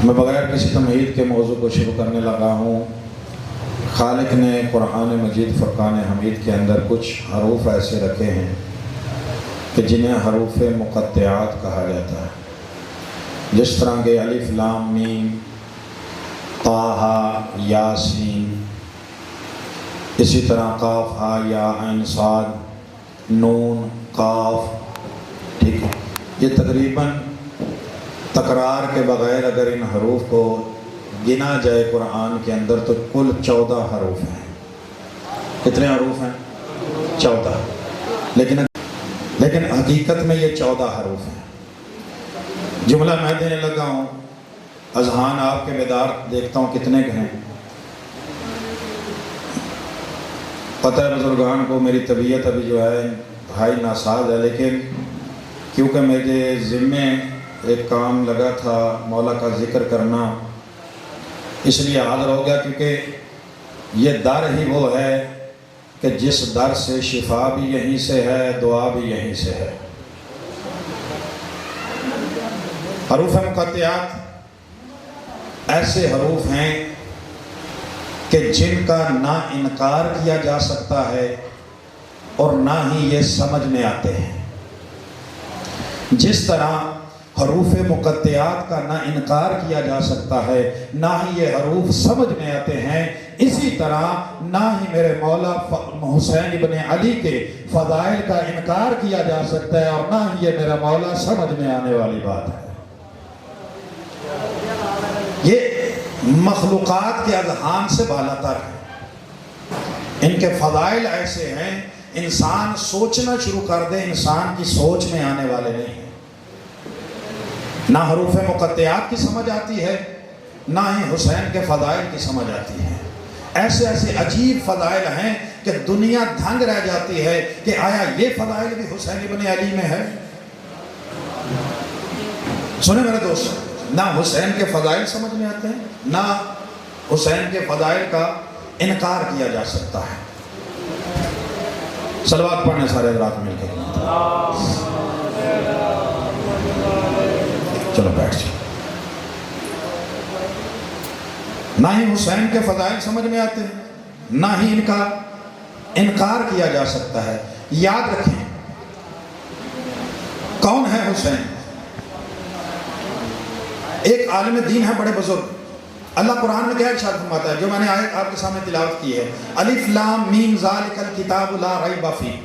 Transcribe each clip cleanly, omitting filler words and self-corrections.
میں بغیر کسی تمہید کے موضوع کو شروع کرنے لگا ہوں۔ خالق نے قرآن مجید فرقان حمید کے اندر کچھ حروف ایسے رکھے ہیں کہ جنہیں حروف مقطعات کہا جاتا ہے، جس طرح کہ الف لام میم، طٰ یاسین، اسی طرح قاف ہا یا عین صاد، نون قاف۔ ٹھیک ہے، یہ تقریباً تکرار کے بغیر اگر ان حروف کو گنا جائے قرآن کے اندر تو کل 14 حروف ہیں۔ کتنے حروف ہیں؟ 14۔ لیکن حقیقت میں یہ 14 حروف ہیں۔ جملہ میں دینے لگا ہوں، اذہان آپ کے بیدار دیکھتا ہوں کتنے کے ہیں۔ پتہ ہے بزرگان کو میری طبیعت ابھی جو ہے بھائی ناساز ہے، لیکن کیونکہ میرے ذمے ایک کام لگا تھا مولا کا ذکر کرنا، اس لیے حاضر ہو گیا، کیونکہ یہ در ہی وہ ہے کہ جس در سے شفا بھی یہیں سے ہے، دعا بھی یہیں سے ہے۔ حروف مقطعات ایسے حروف ہیں کہ جن کا نہ انکار کیا جا سکتا ہے اور نہ ہی یہ سمجھ میں آتے ہیں۔ جس طرح حروف مقطعات کا نہ انکار کیا جا سکتا ہے، نہ ہی یہ حروف سمجھ میں آتے ہیں، اسی طرح نہ ہی میرے مولا حسین ابن علی کے فضائل کا انکار کیا جا سکتا ہے، اور نہ ہی یہ میرا مولا سمجھ میں آنے والی بات ہے۔ یہ مخلوقات کے اذہان سے بالاتر ہے۔ ان کے فضائل ایسے ہیں، انسان سوچنا شروع کر دے انسان کی سوچ میں آنے والے نہیں ہیں۔ نہ حروف مقطعات کی سمجھ آتی ہے، نہ ہی حسین کے فضائل کی سمجھ آتی ہے۔ ایسے ایسے عجیب فضائل ہیں کہ دنیا دھنگ رہ جاتی ہے کہ آیا یہ فضائل بھی حسین ابن علی میں ہے؟ سنیں میرے دوست، نہ حسین کے فضائل سمجھ میں آتے ہیں، نہ حسین کے فضائل کا انکار کیا جا سکتا ہے۔ صلوات پڑھنے سارے حضرات مل کے، چلو بیٹھ جائیں۔ نہ ہی حسین کے فضائل سمجھ میں آتے ہیں، نہ ہی ان کا انکار کیا جا سکتا ہے۔ یاد رکھیں، کون ہے حسین؟ ایک عالم دین ہے، بڑے بزرگ۔ اللہ قرآن میں کیا ارشاد فرماتا ہے، جو میں نے آیت آپ کے سامنے تلاوت کی ہے، الف لام میم ذالک الکتاب لا ریب فیہ،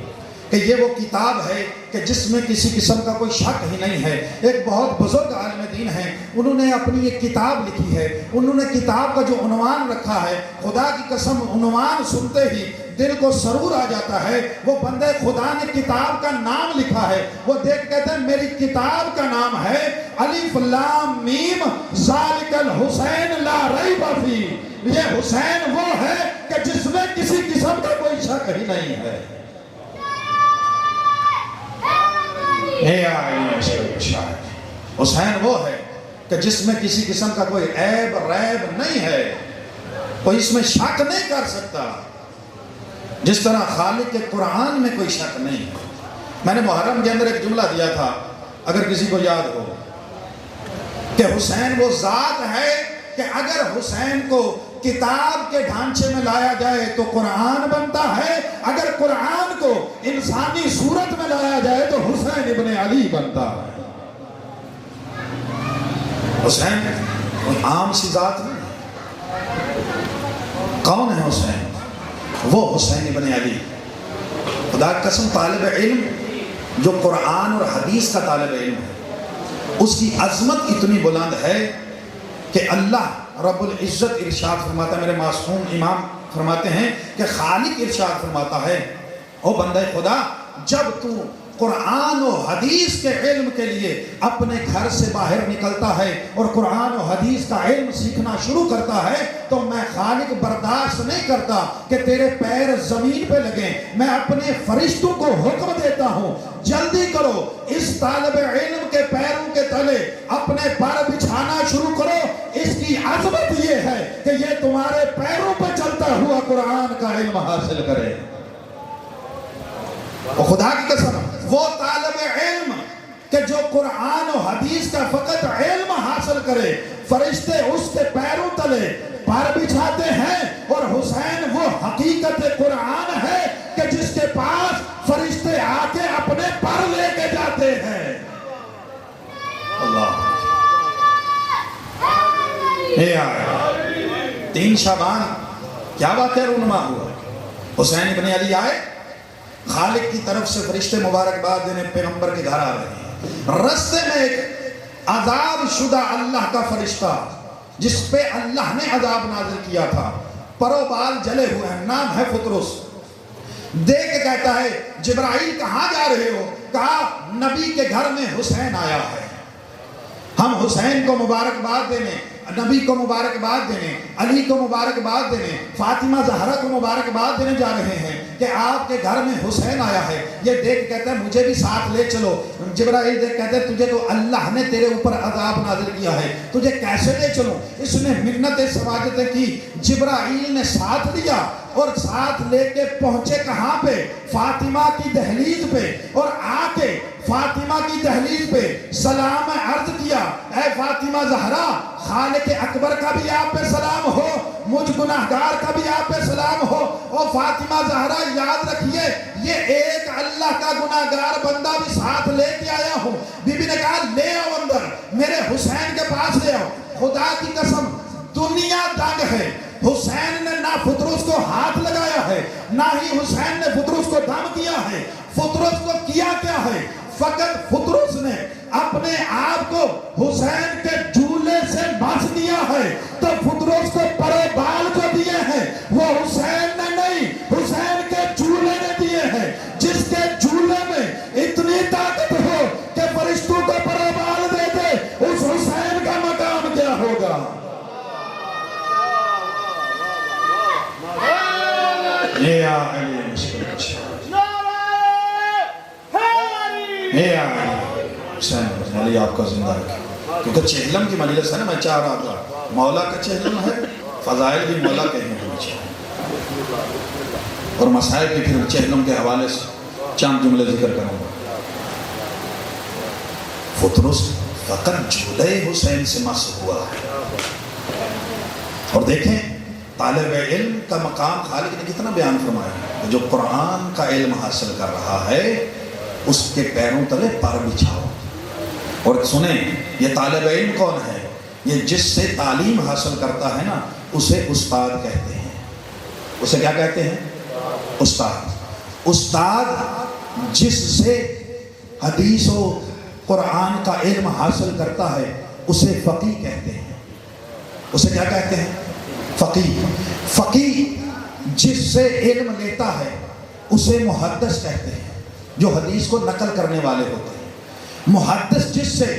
کہ یہ وہ کتاب ہے کہ جس میں کسی قسم کا کوئی شک ہی نہیں ہے۔ ایک بہت بزرگ عالم دین ہیں، انہوں نے اپنی ایک کتاب لکھی ہے۔ انہوں نے کتاب کا جو عنوان رکھا ہے، خدا کی قسم عنوان سنتے ہی دل کو سرور آ جاتا ہے۔ وہ بندے خدا نے کتاب کا نام لکھا ہے، وہ دیکھ کہتے ہیں میری کتاب کا نام ہے الف لام میم ذالک الحسین لا ریب فیہ۔ یہ حسین وہ ہے کہ جس میں کسی قسم کا کوئی شک ہی نہیں ہے۔ حسین وہ ہے کہ جس میں کسی قسم کا کوئی عیب ریب نہیں ہے، کوئی اس میں شک نہیں کر سکتا، جس طرح خالق کے قرآن میں کوئی شک نہیں ہے۔ میں نے محرم کے اندر ایک جملہ دیا تھا، اگر کسی کو یاد ہو، کہ حسین وہ ذات ہے کہ اگر حسین کو کتاب کے ڈھانچے میں لایا جائے تو قرآن بنتا ہے، اگر قرآن کو انسانی صورت میں لایا جائے تو حسین ابن علی بنتا ہے۔ حسین کوئی عام سی ذات نہیں۔ کون ہے حسین؟ وہ حسین ابن علی۔ خدا کی قسم، طالب علم جو قرآن اور حدیث کا طالب علم ہے، اس کی عظمت اتنی بلند ہے کہ اللہ رب العزت ارشاد فرماتا ہے، میرے معصوم امام فرماتے ہیں کہ خالق ارشاد فرماتا ہے، او بندہ خدا، جب تو قرآن و حدیث کے علم کے لیے اپنے گھر سے باہر نکلتا ہے اور قرآن و حدیث کا علم سیکھنا شروع کرتا ہے تو میں خالق برداشت نہیں کرتا کہ تیرے پیر زمین پہ لگیں۔ میں اپنے فرشتوں کو حکم دیتا ہوں، جلدی کرو، اس طالب علم کے پیروں کے تلے اپنے پر بچھانا شروع کرو۔ اس کی عظمت یہ ہے کہ یہ تمہارے پیروں پہ چلتا ہوا قرآن کا علم حاصل کرے۔ اور خدا کی قسم، وہ طالب علم کہ جو قرآن و حدیث کا فقط علم حاصل کرے، فرشتے اس کے پیروں تلے پر بچھاتے ہیں، اور حسین وہ حقیقت قرآن ہے کہ جس کے پاس فرشتے آ کے اپنے پر لے کے جاتے ہیں۔ اللہ 3 شعبان کیا واقعہ رونما ہوا؟ حسین ابن علی آئے، خالق کی طرف سے فرشتے مبارکباد دینے پیغمبر کے گھر آ رہے ہیں۔ رستے میں ایک عذاب شدہ اللہ کا فرشتہ جس پہ اللہ نے عذاب نازل کیا تھا، پرو بال جلے ہوئے ہیں، نام ہے فطرس، دیکھ کے کہتا ہے جبرائیل کہاں جا رہے ہو؟ کہا نبی کے گھر میں حسین آیا ہے، ہم حسین کو مبارکباد دینے، نبی کو مبارکباد دینے، علی کو مبارکباد دینے، فاطمہ زہرا کو مبارکباد دینے جا رہے ہیں کہ آپ کے گھر میں حسین آیا ہے۔ یہ دیکھ کہتا ہے مجھے بھی ساتھ لے چلو۔ جبرائیل دیکھ کہتے ہیں تجھے تو اللہ نے تیرے اوپر عذاب نازل کیا ہے، تجھے کیسے لے چلوں؟ اس نے منتیں سماجتیں کی، جبرائیل نے ساتھ لیا اور ساتھ لے کے پہنچے کہاں پہ؟ فاطمہ کی دہلیز پہ، اور آ کے فاطمہ کی دہلیز پہ سلام عرض کیا، اے فاطمہ زہرا، خالق اکبر کا بھی آپ پہ سلام ہو، مجھ گناہگار کا بھی آپ پہ سلام ہو۔ اور فاطمہ زہرا یاد رکھیے یہ ایک اللہ کا گناہگار بندہ بھی ساتھ لے کے آیا ہوں۔ بی بی نے کہا لے آؤ اندر، میرے حسین کے پاس لے آؤ۔ خدا کی قسم دنیا دنگ ہے، حسین نے نہ فطرس کو ہاتھ لگایا ہے، نہ ہی حسین نے فطرس کو دم کیا ہے۔ فطرس کو کیا کیا ہے؟ فقط فطرس نے اپنے آپ کو حسین کے جھولے سے بچ دیا ہے، تو فطرس کو پرے بال جو دیے ہیں وہ حسین نے نہیں، حسین کے جھولے نے دیے ہیں۔ جس کے جھولے میں اتنی طاقت ہو کہ فرشتوں کو پرے بال دے دے، اس حسین کا مقام کیا ہوگا؟ اے علی مشکل حسین بن علی آپ کا زندہ رکھے، کیونکہ چہلم کی مجلس ہے نا، میں چاہ رہا تھا مولا کا چہلم ہے، فضائل بھی مولا کہنے کو چاہیے، اور مسائل بھی پھر چہلم کے حوالے سے چند جملے ذکر کروں گا۔ فطرس فقط جھولے حسین سے مس ہوا ہے، اور دیکھیں طالب علم کا مقام خالق نے کتنا بیان فرمایا، جو قرآن کا علم حاصل کر رہا ہے اس کے پیروں تلے پر بچھاؤ۔ اور سنیں یہ طالب علم کون ہے؟ یہ جس سے تعلیم حاصل کرتا ہے نا اسے استاد کہتے ہیں۔ اسے کیا کہتے ہیں؟ استاد۔ استاد جس سے حدیث و قرآن کا علم حاصل کرتا ہے اسے فقیہ کہتے ہیں۔ اسے کیا کہتے ہیں؟ فقیہ۔ فقیہ جس سے علم لیتا ہے اسے محدث کہتے ہیں، جو حدیث کو نقل کرنے والے ہوتے ہیں۔ محدث جس سے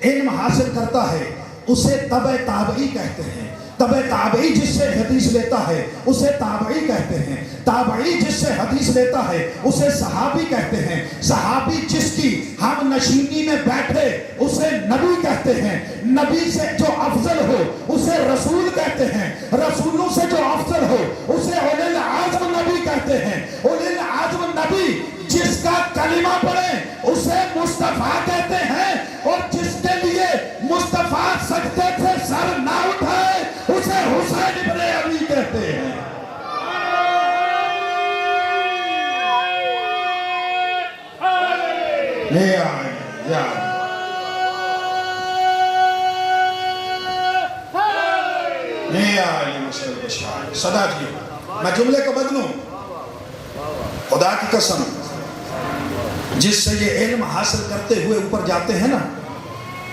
علم حاصل کرتا ہے اسے تبع تابعی کہتے ہیں۔ تبع تابعی جس سے حدیث لیتا ہے اسے تابعی کہتے ہیں۔ تابعی جس سے حدیث لیتا ہے اسے صحابی کہتے ہیں۔ صحابی جس کی ہم نشینی میں بیٹھے اسے نبی کہتے ہیں۔ نبی سے جو افضل ہو اسے رسول کہتے ہیں۔ رسولوں سے جو افضل ہو اسے اولی العزم نبی کہتے ہیں۔ اولی العزم نبی جس کا کلمہ پڑھیں اسے مصطفیٰ کہتے ہیں، اور جس کے لیے مصطفیٰ سجدے سے سر نہ اٹھائے اسے حسین ابن علی کہتے ہیں۔ صدا جی میں جملے کو بدلوں، خدا کی قسم جس سے یہ علم حاصل کرتے ہوئے اوپر جاتے ہیں نا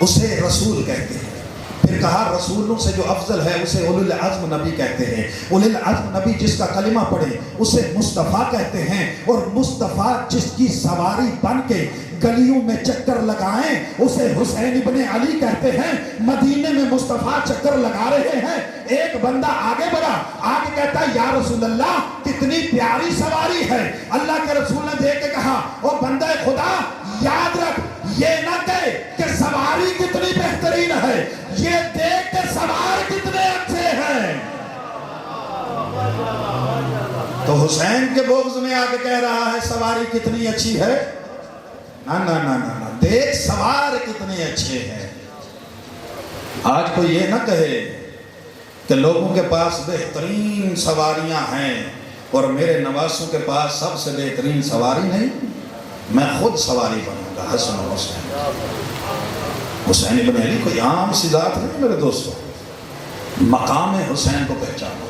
اسے رسول کہتے ہیں۔ پھر کہا رسولوں سے جو افضل ہے اسے اولی العزم نبی کہتے ہیں۔ اولی العزم نبی جس کا کلمہ پڑھے اسے مصطفیٰ کہتے ہیں، اور مصطفیٰ جس کی سواری بن کے گلیوں میں چکر لگائیں اسے حسین ابن علی کہتے ہیں۔ مدینے میں مصطفیٰ چکر لگا رہے ہیں، ایک بندہ آگے بڑھا، آگے کہتا ہے یا رسول اللہ کتنی پیاری سواری ہے۔ اللہ کے رسول نے دیکھ کے کہا او بندہ خدا یاد رکھ، یہ نہ کہے کہ سواری کتنی بہترین ہے، یہ دیکھ کے سوار کتنے اچھے ہیں۔ تو حسین کے بغض میں آ کے کہہ رہا ہے سواری کتنی اچھی ہے؟ نہ دیکھ سوار کتنے اچھے ہیں۔ آج کوئی یہ نہ کہے کہ لوگوں کے پاس بہترین سواریاں ہیں اور میرے نواسوں کے پاس سب سے بہترین سواری نہیں، میں خود سواری بنوں گا حسن و حسین۔ حسین ابن علی کوئی عام سی ذات نہیں میرے دوستو، مقام حسین کو پہچانو۔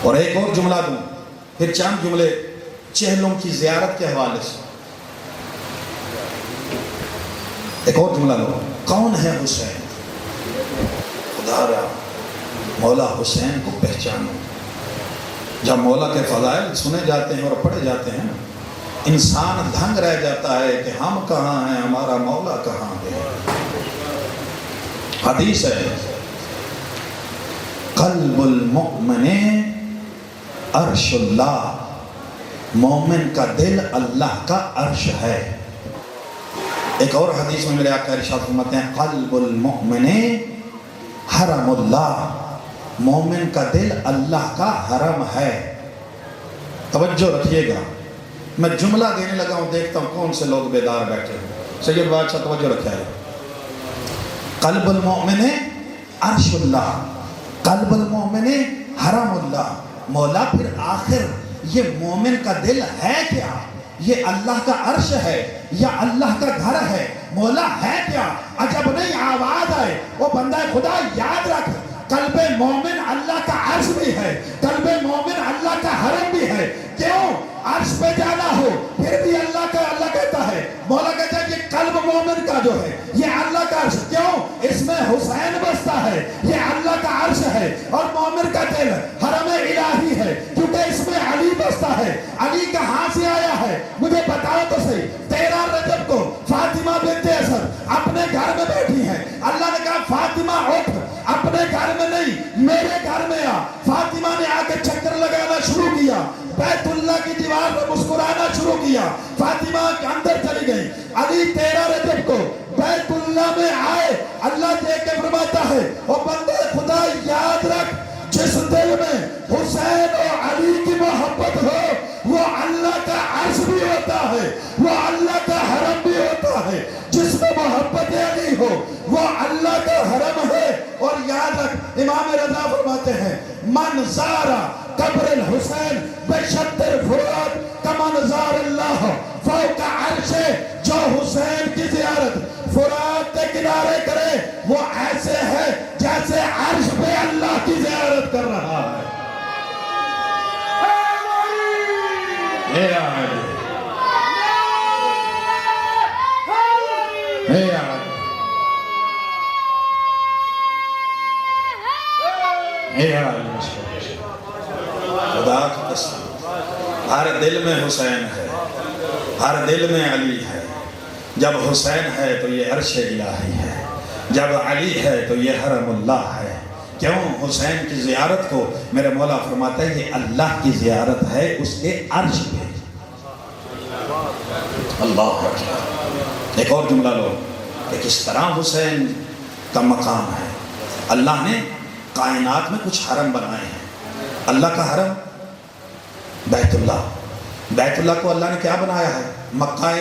اور ایک اور جملہ دوں، پھر چند جملے چہلوں کی زیارت کے حوالے سے۔ ایک اور جملہ لو، کون ہے حسین؟ خدا را مولا حسین کو پہچانو۔ جب مولا کے فضائل سنے جاتے ہیں اور پڑھے جاتے ہیں، انسان دھنگ رہ جاتا ہے کہ ہم کہاں ہیں، ہمارا مولا کہاں ہے۔ حدیث ہے، قلب المؤمن عرش اللہ، مومن کا دل اللہ کا عرش ہے۔ ایک اور حدیث میں میرے آقا ارشاد فرماتے ہیں، قلب المؤمن حرم اللہ، مومن کا دل اللہ کا حرم ہے۔ توجہ رکھیے گا، میں جملہ دینے لگا ہوں، دیکھتا ہوں کون سے لوگ بیدار بیٹھے ہیں۔ سید بادشاہ توجہ رکھا ہے، قلب المؤمن عرش اللہ، قلب المؤمن حرم اللہ۔ مولا پھر آخر یہ مومن کا دل ہے کیا؟ یہ اللہ کا عرش ہے یا اللہ کا گھر ہے؟ مولا ہے کیا؟ عجب نہیں آواز آئے، وہ بندہ خدا یاد رکھ، قلب مومن اللہ کا عرش بھی ہے، قلب مومن اللہ کا حرم بھی ہے۔ کیوں؟ عرش پہ جانا ہو پھر بھی اللہ کا، اللہ کہتا ہے، مولا کہتا ہے یہ قلب مومن کا جو ہے یہ اللہ کا عرش، کیوں؟ اس میں حسین بستا ہے، یہ اللہ کا عرش ہے، اور مومن کا دل حرم الہی ہے کیونکہ اس میں علی بستا ہے۔ علی کہاں سے آیا ہے مجھے بتاؤ تو صحیح۔ 13 رجب کو فاطمہ بنت اسد اپنے گھر میں بیٹھی ہیں، اللہ نے کہا فاطمہ اٹھ، اپنے گھر میں نہیں میرے گھر میں آ۔ فاطمہ نے آ کے چکر لگانا شروع کیا، بیت اللہ کی دیوار پر مسکرانا شروع کیا، فاطمہ کے اندر چلی گئی۔ علی 13 رجب کو بیت اللہ میں آئے، اللہ دیکھ کے فرماتا ہے، او بندے خدا یاد رکھ، جس دل میں حسین اور علی کی محبت ہو وہ اللہ کا عرش بھی ہوتا ہے، وہ اللہ کا حرم بھی ہوتا ہے۔ جس میں محبت علی ہو وہ اللہ کا حرم ہے۔ اور یاد رکھ، امام رضا فرماتے ہیں، من زارا قبر الحسین بشد الفرات کمن زار اللہ فوق عرش، جو حسین کی زیارت فرات کے کنارے کرے وہ ایسے ہے جیسے عرش پہ اللہ کی زیارت کر رہا ہے۔ اے علی، اے علی، اے علی، خدا کی قسم، ہر دل میں حسین ہے، ہر دل میں علی ہے۔ جب حسین ہے تو یہ عرش الہی ہے، جب علی ہے تو یہ حرم اللہ ہے۔ کیوں؟ حسین کی زیارت کو میرے مولا فرماتا ہے یہ اللہ کی زیارت ہے اس کے عرش پہ۔ اللہ اکبر۔ ایک اور جملہ لو کہ کس طرح حسین کا مقام ہے۔ اللہ نے کائنات میں کچھ حرم بنائے ہیں۔ اللہ کا حرم بیت اللہ، بیت اللہ کو اللہ نے کیا بنایا ہے؟ مکہ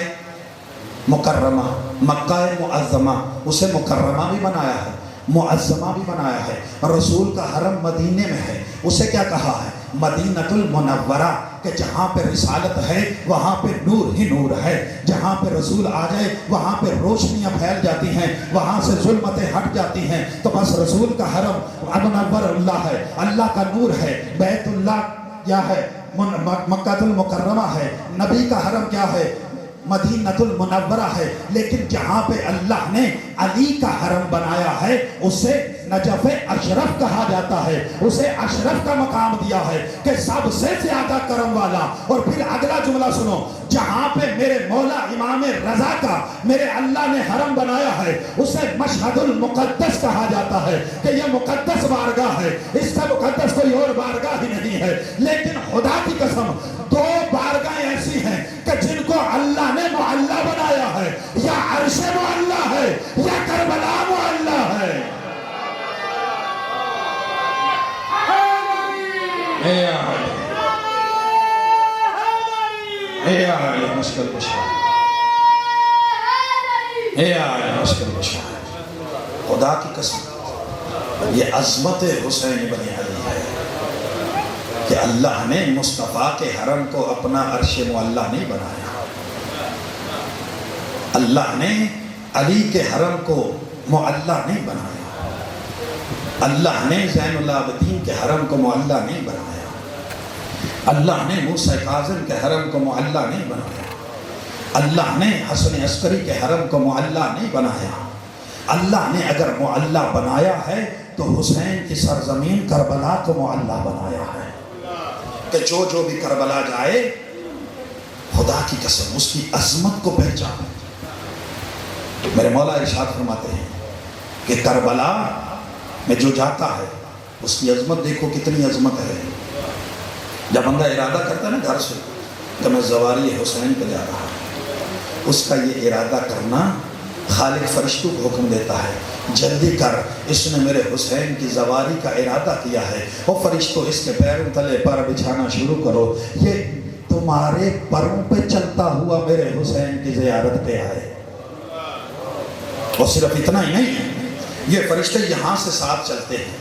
مکرمہ، مکہ معظمہ، اسے مکرمہ بھی بنایا ہے، معظمہ بھی بنایا ہے۔ رسول کا حرم مدینے میں ہے، اسے کیا کہا ہے؟ مدینۃ المنورہ، کہ جہاں پہ رسالت ہے وہاں پہ نور ہی نور ہے، جہاں پہ رسول آ جائے وہاں پہ روشنیاں پھیل جاتی ہیں، وہاں سے ظلمتیں ہٹ جاتی ہیں۔ تو بس رسول کا حرم منور اللہ ہے، اللہ کا نور ہے۔ بیت اللہ کیا ہے؟ مکہ المکرمہ ہے۔ نبی کا حرم کیا ہے؟ مدینۃ المنورہ ہے۔ لیکن جہاں پہ اللہ نے علی کا حرم بنایا ہے اسے نجف اشرف کہا جاتا ہے، اسے اشرف کا مقام دیا ہے کہ سب سے زیادہ کرم والا۔ اور پھر اگلا جملہ سنو، جہاں پہ میرے مولا امام رضا کا میرے اللہ نے حرم بنایا ہے اسے مشہد المقدس کہا جاتا ہے کہ یہ مقدس بارگاہ ہے، اس سے مقدس کوئی اور بارگاہ ہی نہیں ہے۔ لیکن خدا کی قسم 2 بارگاہیں ایسی ہیں کہ جن کو اللہ نے معلّہ بنایا ہے، یا عرش معلّہ ہے یا کربلا معلّہ ہے۔ اے آلی، اے آلی مشکل کشا، اے آلی مشکل کشا۔ خدا کی قسم یہ عظمت حسین بن علی ہے کہ اللہ نے مصطفیٰ کے حرم کو اپنا عرش معلیٰ نہیں بنایا، اللہ نے علی کے حرم کو معلیٰ نہیں بنایا، اللہ نے زین العابدین کے حرم کو معلیٰ نہیں بنایا، اللہ نے موسیٰ کاظم کے حرم کو معلیٰ نہیں بنایا، اللہ نے حسن عسکری کے حرم کو معلیٰ نہیں بنایا۔ اللہ نے اگر معلیٰ بنایا ہے تو حسین کی سرزمین کربلا کو معلیٰ بنایا ہے کہ جو بھی کربلا جائے خدا کی قسم اس کی عظمت کو پہچانے۔ میرے مولا ارشاد فرماتے ہیں کہ کربلا میں جو جاتا ہے اس کی عظمت دیکھو کتنی عظمت ہے۔ جب بندہ ارادہ کرتا ہے نا گھر سے کہ میں زواری حسین پہ جا رہا ہوں، اس کا یہ ارادہ کرنا خالق فرشتوں کو حکم دیتا ہے، جلدی کر، اس نے میرے حسین کی زواری کا ارادہ کیا ہے، وہ فرشتوں اس کے پیروں تلے پر بچھانا شروع کرو، یہ تمہارے پروں پہ چلتا ہوا میرے حسین کی زیارت پہ آئے۔ اور صرف اتنا ہی نہیں ہے، یہ فرشتے یہاں سے ساتھ چلتے ہیں،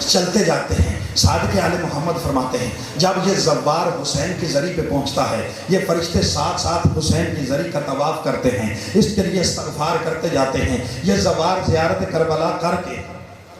چلتے جاتے ہیں۔ صادق آل محمد فرماتے ہیں جب یہ زوار حسین کی زری پہ پہنچتا ہے، یہ فرشتے ساتھ ساتھ حسین کی زری کا طواف کرتے ہیں، اس کے لیے استغفار کرتے جاتے ہیں۔ یہ زوار زیارت کربلا کر کے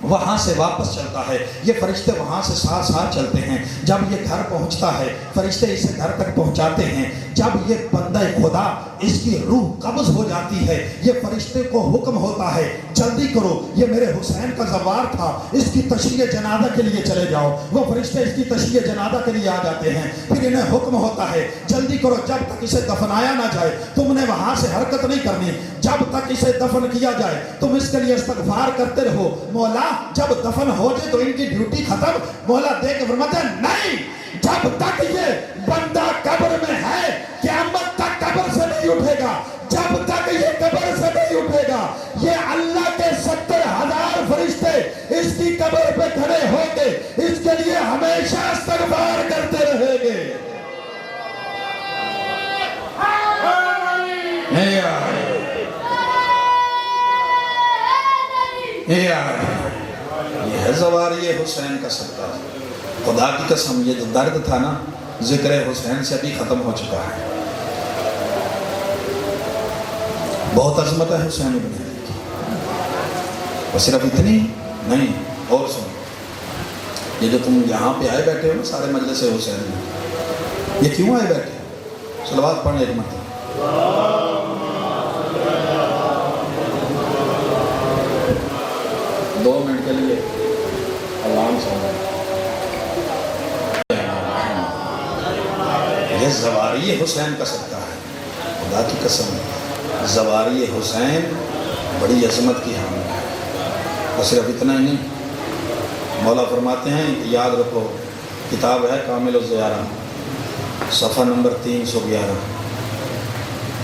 وہاں سے واپس چلتا ہے، یہ فرشتے وہاں سے ساتھ ساتھ چلتے ہیں۔ جب یہ گھر پہنچتا ہے فرشتے اسے گھر تک پہنچاتے ہیں۔ جب یہ بندہ خدا اس کی روح قبض ہو جاتی ہے، یہ فرشتے کو حکم ہوتا ہے جلدی کرو، یہ میرے حسین کا زوار تھا، اس کی تشییع جنازہ کے لیے چلے جاؤ۔ وہ فرشتے اس کی تشییع جنازہ کے لیے آ جاتے ہیں، پھر انہیں حکم ہوتا ہے جلدی کرو، جب تک اسے دفنایا نہ جائے تم نے وہاں سے حرکت نہیں کرنی، جب تک اسے دفن کیا جائے تم اس کے لیے استغفار کرتے رہو۔ مولا جب دفن ہو جائے تو ان کی ڈیوٹی ختم، مولا دے کے فرماتے ہیں نہیں، جب تک یہ بندہ قبر میں ہے قیامت تک قبر سے نہیں اٹھے گا، جب تک یہ قبر سے نہیں اٹھے گا، یہ اللہ کے 70,000 فرشتے اس کی قبر پہ کھڑے ہوں گے، اس کے لیے ہمیشہ استغفار کرتے رہیں گے۔ یہ ہے زواری حسین کا صدقہ۔ خدا کی قسم یہ جو درد تھا نا ذکر حسین سے ابھی ختم ہو چکا ہے۔ بہت عظمت ہے حسین بن علی کی، اور صرف اتنی نہیں، اور سن، یہ جو تم یہاں پہ آئے بیٹھے ہو نا سارے مجلس حسین میں، یہ کیوں آئے بیٹھے؟ صلوات پڑھنے ایک مرتبہ۔ 2 منٹ کے لیے اللہم صلی یہ زواری حسین کا صدقہ ہے۔ خدا کی قسم زواری حسین بڑی عظمت کی حامل ہے۔ اور صرف اتنا ہی نہیں، مولا فرماتے ہیں یاد رکھو، کتاب ہے کامل الزیارہ، صفحہ نمبر 311،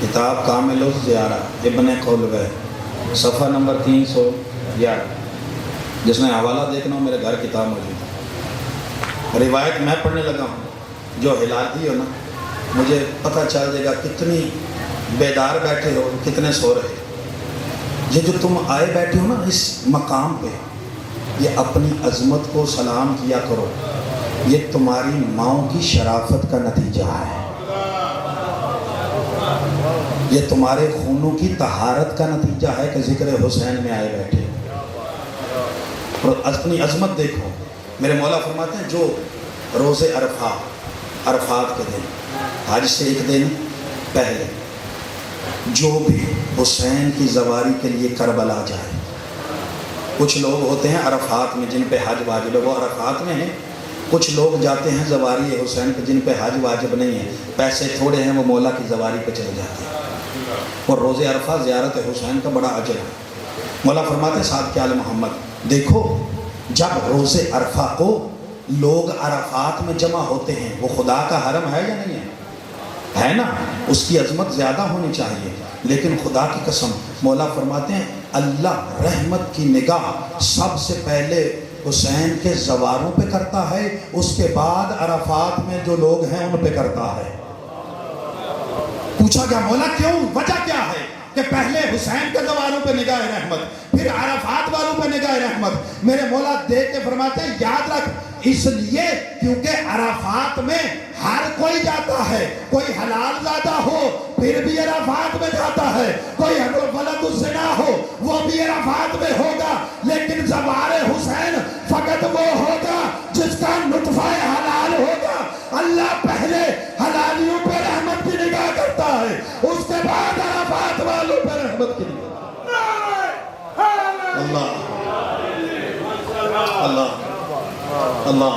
کتاب کامل الزیارہ ابن خلوہ، صفحہ نمبر 311، جس میں حوالہ دیکھنا ہو میرے گھر کتاب موجود ہے۔ روایت میں پڑھنے لگا ہوں، جو ہلاتی ہو نا مجھے پتہ چل جائے گا کتنی بیدار بیٹھے ہو، کتنے سو رہے۔ یہ جو تم آئے بیٹھے ہو نا اس مقام پہ، یہ اپنی عظمت کو سلام کیا کرو، یہ تمہاری ماؤں کی شرافت کا نتیجہ ہے، یہ تمہارے خونوں کی طہارت کا نتیجہ ہے کہ ذکر حسین میں آئے بیٹھے۔ اور اپنی عظمت دیکھو، میرے مولا فرماتے ہیں جو روز عرفات کے دن، حج سے ایک دن پہلے جو بھی حسین کی زواری کے لیے کربلا جائے، کچھ لوگ ہوتے ہیں عرفات میں جن پہ حج واجب ہے وہ عرفات میں ہیں، کچھ لوگ جاتے ہیں زواری حسین پہ جن پہ حج واجب نہیں ہے، پیسے تھوڑے ہیں وہ مولا کی زواری پہ چلے جاتے ہیں، اور روز عرفہ زیارت حسین کا بڑا اجر ہے۔ مولا فرماتے ہیں صادق آل محمد دیکھو جب روز عرفہ کو لوگ عرفات میں جمع ہوتے ہیں، وہ خدا کا حرم ہے یا نہیں ہے نا، اس کی عظمت زیادہ ہونی چاہیے، لیکن خدا کی قسم مولا فرماتے ہیں اللہ رحمت کی نگاہ سب سے پہلے حسین کے زواروں پہ کرتا ہے، اس کے بعد عرفات میں جو لوگ ہیں ان پہ کرتا ہے۔ پوچھا گیا مولا کیوں، وجہ کیا ہے؟ کہ پہلے حسین کے زواروں پہ نگاہ رحمت، پھر عرفات والوں پہ نگاہ رحمت۔ میرے مولا دیکھ کے فرماتے ہیں یاد رکھ، اس لیے کیونکہ عرفات میں ہر کوئی جاتا ہے، کوئی حلال زادہ ہو پھر بھی عرفات میں جاتا ہے، کوئی ولد الزنا ہو وہ بھی عرفات میں ہوگا، لیکن زوار حسین فقط وہ ہوگا جس کا نطفہ حلال ہوگا۔ اللہ پہلے حلالیوں پہ رحمت کی نگاہ کرتا ہے، اس کے بعد عرفات والوں پہ رحمت کی نگاہ۔ اللہ اللہ اللہ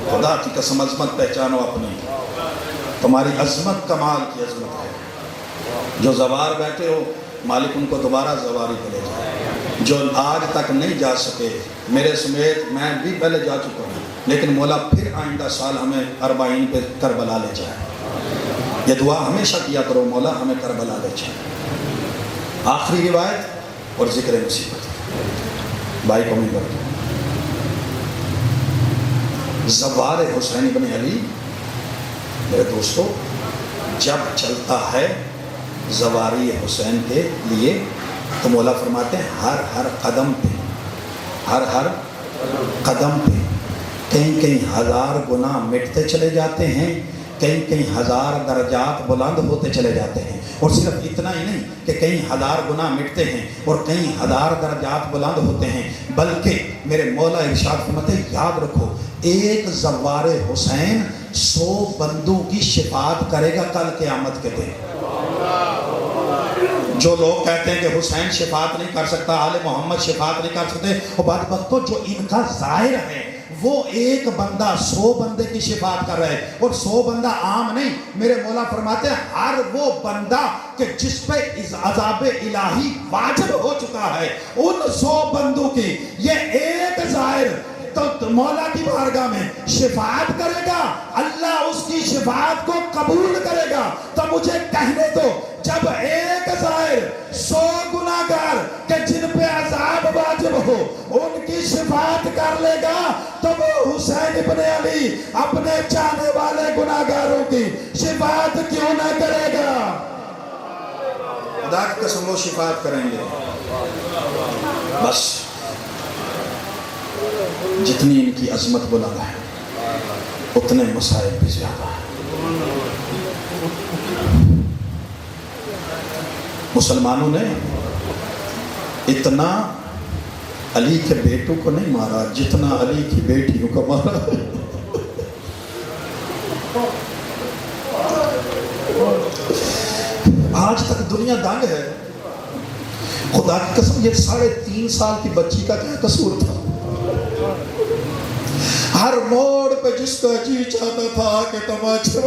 خدا کی قسم، عظمت پہچانو اپنی، تمہاری عظمت کمال کی عظمت ہے۔ جو زوار بیٹھے ہو مالک ان کو دوبارہ زواری پہ لے جائے، جو آج تک نہیں جا سکے، میرے سمیت میں بھی پہلے جا چکا ہوں، لیکن مولا پھر آئندہ سال ہمیں 40 پہ کربلا لے جائے۔ یہ دعا ہمیشہ کیا کرو، مولا ہمیں کربلا لے جائے۔ آخری روایت اور ذکر مصیبت بھائی کو مل کر زوار حسین بن علی، میرے دوستو جب چلتا ہے زواری حسین کے لیے تو مولا فرماتے ہیں ہر قدم پہ، ہر قدم پہ کئی ہزار گناہ مٹتے چلے جاتے ہیں، کئی ہزار درجات بلند ہوتے چلے جاتے ہیں۔ اور صرف اتنا ہی نہیں کہ کئی ہزار گناہ مٹتے ہیں اور کئی ہزار درجات بلند ہوتے ہیں، بلکہ میرے مولا ارشاد فرماتے ہیں یاد رکھو ایک زوار حسین 100 بندوں کی شفاعت کرے گا کل قیامت کے دن۔ جو لوگ کہتے ہیں کہ حسین شفاعت نہیں کر سکتا، آل محمد شفاعت نہیں کر سکتے، وہ بدبختو جو ان کا ظاہر ہے وہ ایک بندہ 100 بندے کی شفاعت کر رہے، اور 100 بندہ عام نہیں، میرے مولا فرماتے ہیں ہر وہ بندہ کہ جس پہ عذاب الہی واجب ہو چکا ہے، ان 100 بندوں کی یہ ایک ظاہر تو مولا کی بارگاہ میں شفاعت کرے گا، اللہ اس کی شفاعت کو قبول کرے گا۔ تو مجھے کہنے دو جب ایک ظاہر 100 گناہگار کہ جن پہ عذاب واجب ہو ان کی شفاعت کر لے گا، تو وہ حسین ابن علی اپنے چاہنے والے گناہگاروں کی شفاعت کیوں نہ کرے گا؟ خدا کی قسم وہ شفاعت کریں گے۔ بس جتنی ان کی عظمت بلند ہے اتنے مصائب بھی زیادہ ہیں۔ مسلمانوں نے اتنا علی کے بیٹوں کو نہیں مارا جتنا علی کی بیٹیوں کو مارا۔ آج تک دنیا دنگ ہے۔ خدا کی قسم یہ 3.5 سال کی بچی کا کیا قصور تھا؟ ہر موڑ پہ جس کا جی چاہتا تھا کہ تماچے،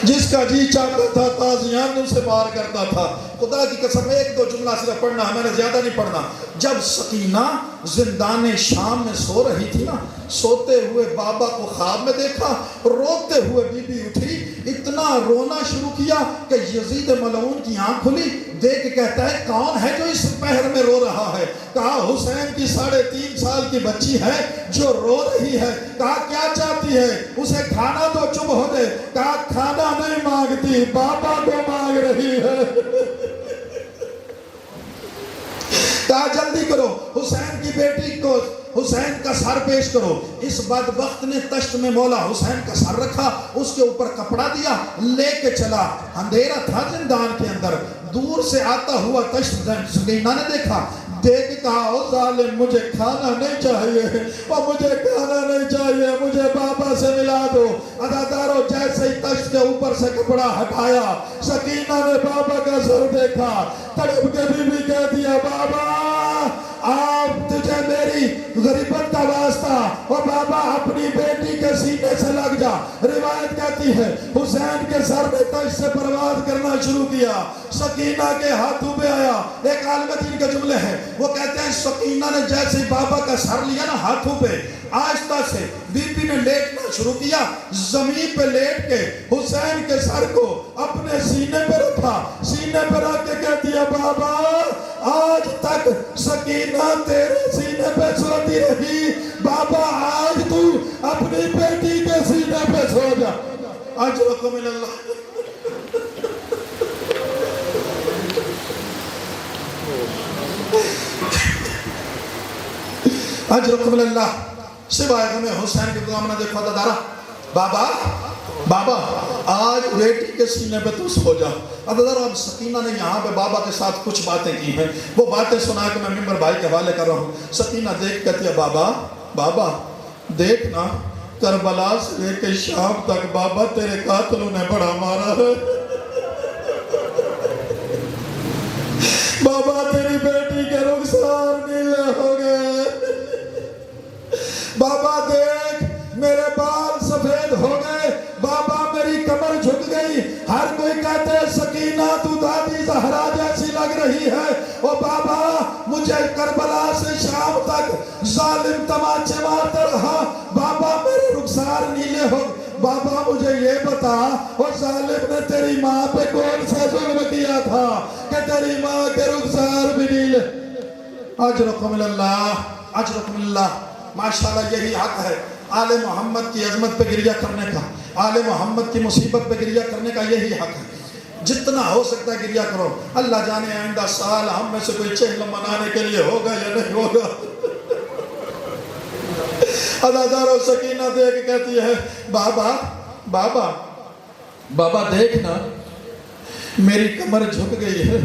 جس کا جی چاہتا تھا تازیانوں سے مار کرتا تھا۔ خدا کی قسم 1-2 جملہ صرف پڑھنا ہے، میں نے زیادہ نہیں پڑھنا۔ جب سکینہ زندان شام میں سو رہی تھی نا، سوتے ہوئے بابا کو خواب میں دیکھا، روتے ہوئے بی بی اٹھی، اتنا رونا شروع کیا کہ یزید ملعون کی آنکھ کھلی، دیکھ کے کہتا ہے کون ہے جو اس پہر میں رو رہا ہے؟ کہا حسین کی 3.5 سال کی بچی ہے جو رو رہی ہے۔ کہا کیا چاہتی ہے؟ اسے کھانا تو چپ ہو دے۔ کہا کھانا نہیں مانگتی، بابا کو مانگ رہی ہے۔ کہا جلدی کرو، حسین کی بیٹی کو حسین کا سر پیش کرو۔ اس بدبخت نے تشت میں مولا حسین کا سر رکھا، اس کے اوپر کپڑا دیا، لے کے چلا۔ اندھیرا تھا زندان کے اندر، دور سے آتا ہوا تشت سکینہ نے دیکھا، دیکھ کے کہا او ظالم مجھے کھانا نہیں چاہیے، اور مجھے کھانا نہیں چاہیے، مجھے بابا سے ملا دو۔ عزادارو جیسے ہی تشت کے اوپر سے کپڑا ہٹایا، سکینہ نے بابا کا سر دیکھا، تڑپ کے بھی کہہ دیا بابا آپ تجھے میری غریبت کا واسطہ، اور بابا اپنی بیٹی کے سینے سے لگ جا۔ روایت کہتی ہے حسین کے سر نے تشت سے پرواز کرنا شروع کیا، سکینہ کے ہاتھوں پہ آیا۔ ایک عالم دین کے جملے ہیں، وہ کہتے ہیں سکینہ نے جیسے بابا کا سر لیا نا ہاتھوں پہ، آہستہ سے بی بی نے لیٹنا شروع کیا، زمین پہ لیٹ کے حسین کے سر کو اپنے سینے پہ رکھا، سینے پہ رکھ کے کہتی ہے بابا آج تک سکینہ تیرے سینے پہ سوتی رہی، بابا آج تو اپنی بیٹی کے سینے پہ سو جا۔ اجرکم من اللہ۔ اجرکم اللہ سوائے غم حسین کے غم نہ دیکھو دارا بابا بابا آج بیٹی کے سینے پہ تو سو جا ادھر اب سکینہ نے یہاں پہ بابا کے ساتھ کچھ باتیں کی ہیں وہ باتیں سنا کہ میں ممبر بھائی کے حوالے کر رہا ہوں سکینہ دیکھ کہتی ہے بابا بابا دیکھنا کربلا سے لے کے شام تک بابا تیرے قاتلوں نے بڑا مارا ہے بابا تیری بیٹی کے رخسار نیلے ہو گئے بابا دیکھ میرے بال سفید ہو گئے بابا میری کمر جھک گئی ہر کوئی کہتے ہیں سکینہ تو دادی زہرا جیسی لگ رہی ہے او بابا مجھے کربلا سے شام تک ظالم تماچے مارتا رہا بابا میرے رخسار نیلے ہو بابا مجھے یہ بتا وہ ظالم نے تیری ماں پہ کون سا ظلم کیا تھا کہ تیری ماں کے رخسار بھی نیلے اجرکم اللہ ماشاءاللہ یہی حق ہے آل محمد کی عظمت پہ گریہ کرنے کا آل محمد کی مصیبت پہ گریہ کرنے کا یہی حق ہے جتنا ہو سکتا ہے گریہ کرو اللہ جانے آئندہ سال ہم میں سے کوئی چہل منانے کے لیے ہوگا یا نہیں ہوگا ادادار و سکینہ دیکھ کہتی ہے بابا بابا بابا دیکھنا میری کمر جھک گئی ہے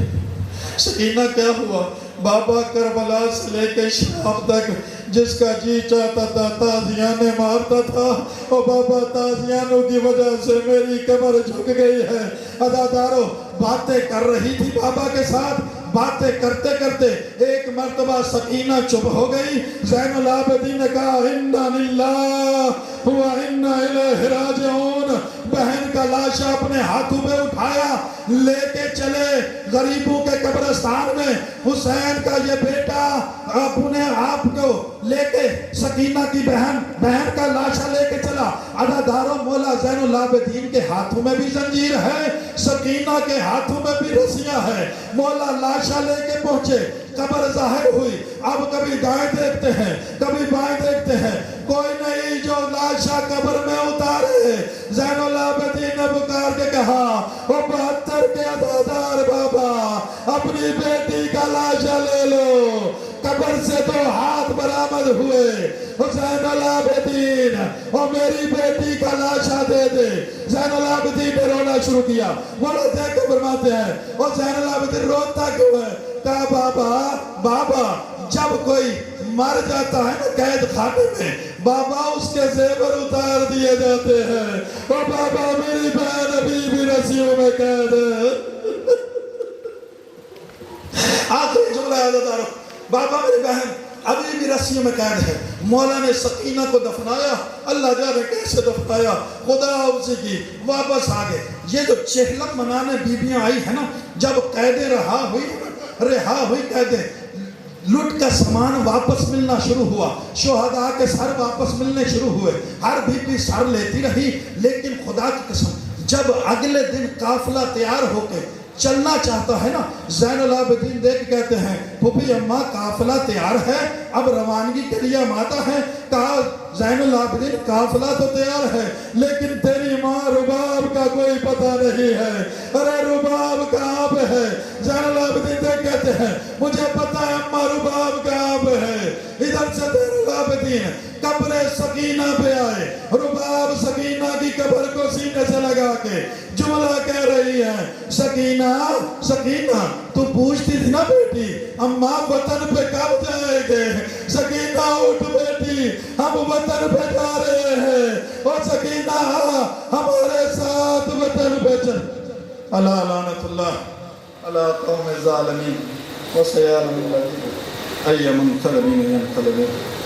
سکینہ کیا ہوا بابا کربلا سے لے کے شام تک جس کا جی چاہتا تھا تازیانے مارتا تھا اور بابا تازیانوں کی وجہ سے میری کمر جھک گئی ہے ادادارو باتیں کر رہی تھی بابا کے ساتھ باتیں کرتے کرتے ایک مرتبہ سکینہ چپ ہو گئی زین العابدین نے کہا انا للہ و انا الیہ راجعون بہن کا لاشا اپنے ہاتھوں میں اٹھایا لے کے چلے غریبوں کے قبرستان میں حسین کا یہ بیٹا اپنے آپ کو لے کے سکینہ کی بہن کا لاشا لے کے چلا ادادارو مولا زین العابدین کے ہاتھوں میں بھی زنجیر ہے سکینہ کے ہاتھوں میں بھی رسیاں ہے مولا لاشا لے کے پہنچے قبر ظاہر ہوئی اب کبھی دائیں دیکھتے ہیں کبھی بائیں دیکھتے ہیں کوئی نہیں جو لاشا قبر میں اتارے زین العابدین نے پکار کے کہا وہ 72 کے عزادار بابا اپنی بیٹی کا لاشا لے لو قبر سے 2 ہاتھ برآمد ہوئے زین العابدین اور میری بیٹی کا لاشا دے دے زین العابدین نے رونا شروع کیا وہ دیکھ کے فرماتے ہیں اور زین العابدین روتا کیوں ہے کہا بابا جب کوئی مر جاتا ہے نا قید خانے میں بابا اس کے زیور اتار دیے جاتے ہیں اور بابا میری بہن ابھی بھی رسیوں میں قید ہے آخری جملہ عزادارو بابا میری بہن ابھی بھی رسیوں میں قید ہے مولا نے سکینہ کو دفنایا اللہ جانے کیسے دفنایا خدا اسی کی واپس آگے یہ جو چہلم منانے بیبیاں آئی ہیں نا جب قید رہا ہوئی قیدیں لٹ کا سامان واپس ملنا شروع ہوا شہداء کے سر واپس ملنے شروع ہوئے ہر بی بی سر لیتی رہی لیکن خدا کی قسم جب اگلے دن قافلہ تیار ہو کے چلنا چاہتا ہے نا زین العابدین دیکھ کہتے ہیں پھوپھی اماں قافلہ تیار ہے اب روانگی کے لیے ہم آتا ہے کہا زین العابدین قافلہ تو تیار ہے لیکن تیری ماں رباب کا کوئی پتہ نہیں ہے ارے رباب کہاں پہ ہے زین العابدین دیکھ کہتے ہیں مجھے پتہ ہے اماں رباب کہاں پہ ہے ادھر سے زین العابدین قبر سکینہ پہ آئے رباب سکینہ کی قبر کو سینے سے لگا کے جملہ کہہ رہی ہے سکینہ تو پوچھتی تھی نا بیٹی اماں وطن پہ کب جائے گے سکینہ اٹھ بیٹی ہم وطن پہ جا رہے ہیں اور سکینہ ہمارے ساتھ وطن پہ چل اللہ لعنت اللہ اللہ قوم الظالمین وسیعلم الذین ای منقلبین ینقلبون